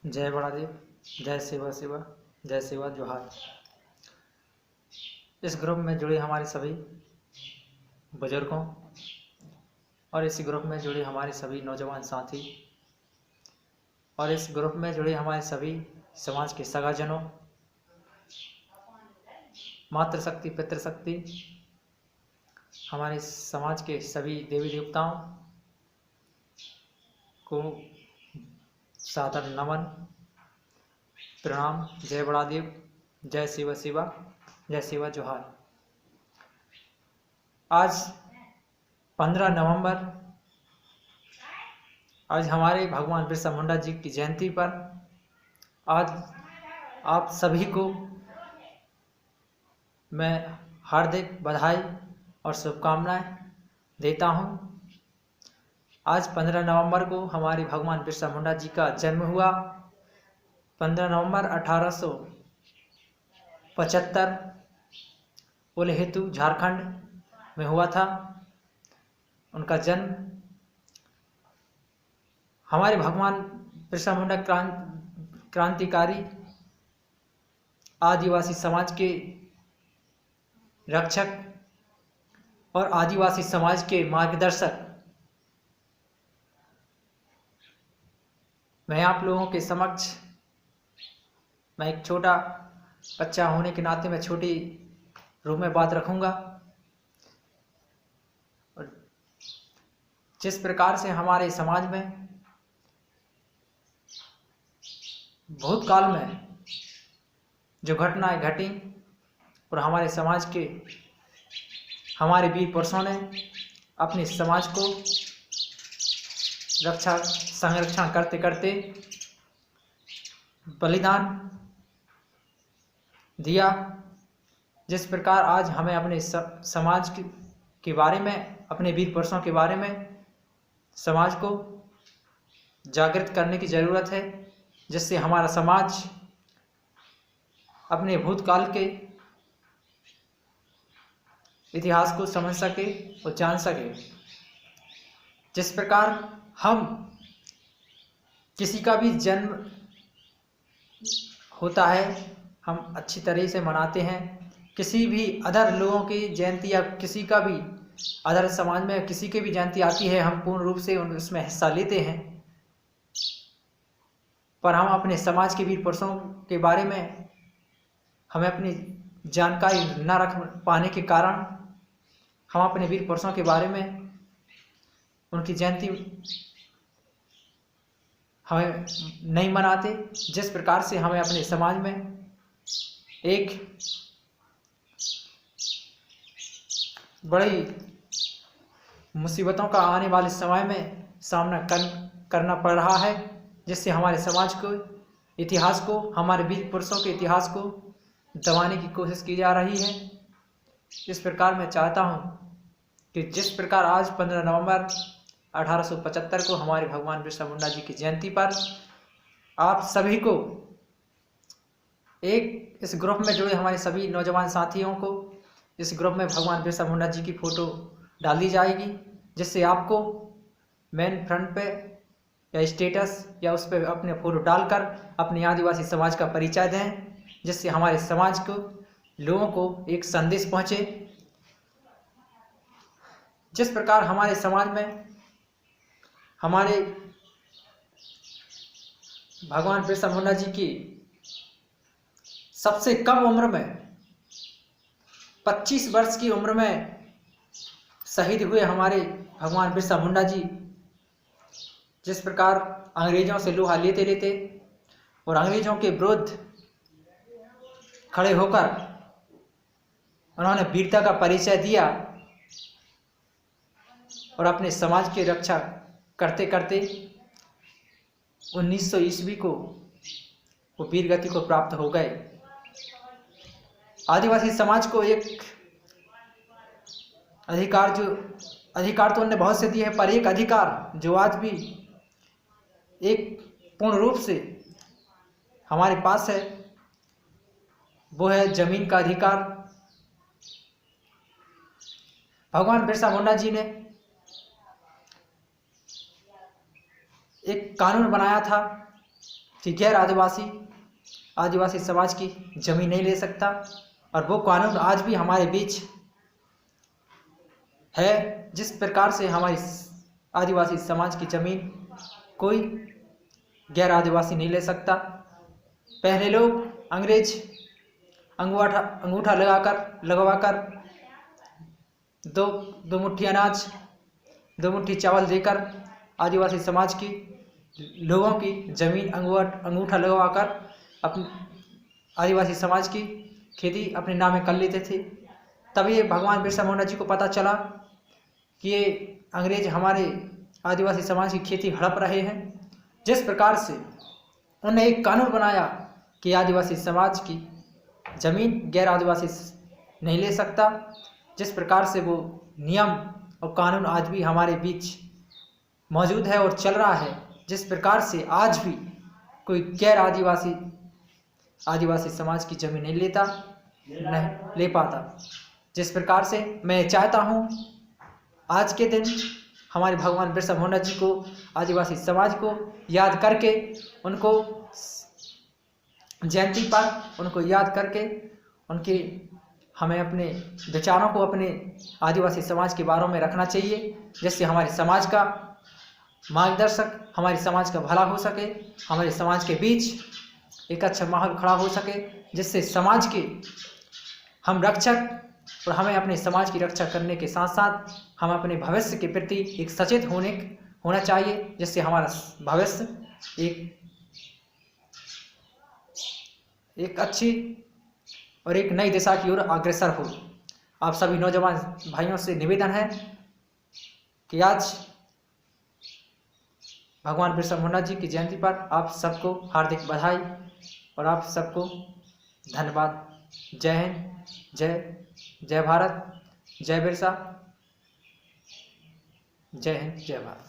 जय बड़ादेव, जय शिवा शिवा, जय शिवा जोहार। इस ग्रुप में जुड़े हमारे सभी बुजुर्गों और इस ग्रुप में जुड़े हमारे सभी नौजवान साथी और इस ग्रुप में जुड़े हमारे सभी समाज के सगाजनों, मातृशक्ति, पितृशक्ति, हमारे समाज के सभी देवी देवताओं को सादर नमन, प्रणाम। जय बड़ादेव, जय शिवा शिवा, जय शिवा जोहार। आज 15 नवंबर, आज हमारे भगवान बिरसा मुंडा जी की जयंती पर आज आप सभी को मैं हार्दिक बधाई और शुभकामनाएं देता हूं। आज 15 नवंबर को हमारे भगवान बिरसा मुंडा जी का जन्म हुआ। 15 नवंबर 1875 उल्हेतु झारखंड में हुआ था उनका जन्म। हमारे भगवान बिरसा मुंडा क्रांतिकारी, आदिवासी समाज के रक्षक और आदिवासी समाज के मार्गदर्शक। मैं आप लोगों के समक्ष मैं एक छोटा बच्चा होने के नाते मैं छोटी रूप में बात रखूंगा। और जिस प्रकार से हमारे समाज में भूतकाल में जो घटनाएं घटी और हमारे समाज के हमारे वीर पुरुषों ने अपने समाज को रक्षा संरक्षण करते करते बलिदान दिया। जिस प्रकार आज हमें अपने समाज के बारे में, अपने वीर पुरुषों के बारे में समाज को जागृत करने की ज़रूरत है, जिससे हमारा समाज अपने भूतकाल के इतिहास को समझ सके और जान सके। जिस प्रकार हम किसी का भी जन्म होता है हम अच्छी तरह से मनाते हैं। किसी भी अदर लोगों की जयंती या किसी का भी अदर समाज में किसी की भी जयंती आती है हम पूर्ण रूप से उसमें हिस्सा लेते हैं। पर हम अपने समाज के वीर पुरुषों के बारे में हमें अपनी जानकारी न रख पाने के कारण हम अपने वीर पुरुषों के बारे में उनकी जयंती हमें नहीं मनाते। जिस प्रकार से हमें अपने समाज में एक बड़ी मुसीबतों का आने वाले समय में सामना करना पड़ रहा है, जिससे हमारे समाज को, इतिहास को, हमारे वीर पुरुषों के इतिहास को दबाने की कोशिश की जा रही है। इस प्रकार मैं चाहता हूं कि जिस प्रकार आज 15 नवंबर 1875 को हमारे भगवान बिरसा मुंडा जी की जयंती पर आप सभी को एक इस ग्रुप में जुड़े हमारे सभी नौजवान साथियों को इस ग्रुप में भगवान बिरसा मुंडा जी की फ़ोटो डाल दी जाएगी, जिससे आपको मेन फ्रंट पे या स्टेटस या उस पर अपने फ़ोटो डालकर अपने आदिवासी समाज का परिचय दें, जिससे हमारे समाज को लोगों को एक संदेश पहुँचे। जिस प्रकार हमारे समाज में हमारे भगवान बिरसा मुंडा जी की सबसे कम उम्र में 25 वर्ष की उम्र में शहीद हुए हमारे भगवान बिरसा मुंडा जी, जिस प्रकार अंग्रेजों से लोहा लेते लेते और अंग्रेजों के विरुद्ध खड़े होकर उन्होंने वीरता का परिचय दिया और अपने समाज की रक्षा करते करते 1900 ईस्वी को वो वीर गति को प्राप्त हो गए। आदिवासी समाज को एक अधिकार तो उन्होंने बहुत से दिए हैं, पर एक अधिकार जो आज भी एक पूर्ण रूप से हमारे पास है वो है जमीन का अधिकार। भगवान बिरसा मुंडा जी ने एक कानून बनाया था कि गैर आदिवासी समाज की जमीन नहीं ले सकता, और वो कानून आज भी हमारे बीच है। जिस प्रकार से हमारी आदिवासी समाज की जमीन कोई गैर आदिवासी नहीं ले सकता। पहले लोग अंग्रेज अंगूठा लगवाकर दो मुट्ठी अनाज, 2 मुट्ठी चावल देकर आदिवासी समाज की लोगों की जमीन अंगूठा लगवाकर अपनी आदिवासी समाज की खेती अपने नामे कर लेते थे। तभी भगवान बिरसा मुंडा जी को पता चला कि ये अंग्रेज हमारे आदिवासी समाज की खेती हड़प रहे हैं। जिस प्रकार से उन्होंने एक कानून बनाया कि आदिवासी समाज की जमीन गैर आदिवासी नहीं ले सकता। जिस प्रकार से वो नियम और कानून आज भी हमारे बीच मौजूद है और चल रहा है। जिस प्रकार से आज भी कोई गैर आदिवासी समाज की जमीन नहीं ले पाता। जिस प्रकार से मैं चाहता हूँ आज के दिन हमारे भगवान बिरसा मुंडा जी को, आदिवासी समाज को याद करके, उनको जयंती पर उनको याद करके हमें अपने विचारों को अपने आदिवासी समाज के बारे में रखना चाहिए, जिससे हमारे समाज का मार्गदर्शक, हमारे समाज का भला हो सके, हमारे समाज के बीच एक अच्छा माहौल खड़ा हो सके, जिससे समाज के हम रक्षक, और हमें अपने समाज की रक्षा करने के साथ साथ हम अपने भविष्य के प्रति एक सचेत होना चाहिए, जिससे हमारा भविष्य एक अच्छी और एक नई दिशा की ओर अग्रसर हो। आप सभी नौजवान भाइयों से निवेदन है कि आज भगवान बिरसा मुंडा जी की जयंती पर आप सबको हार्दिक बधाई और आप सबको धन्यवाद। जय हिंद, जय भारत, जय बिरसा, जय हिंद, जय भारत।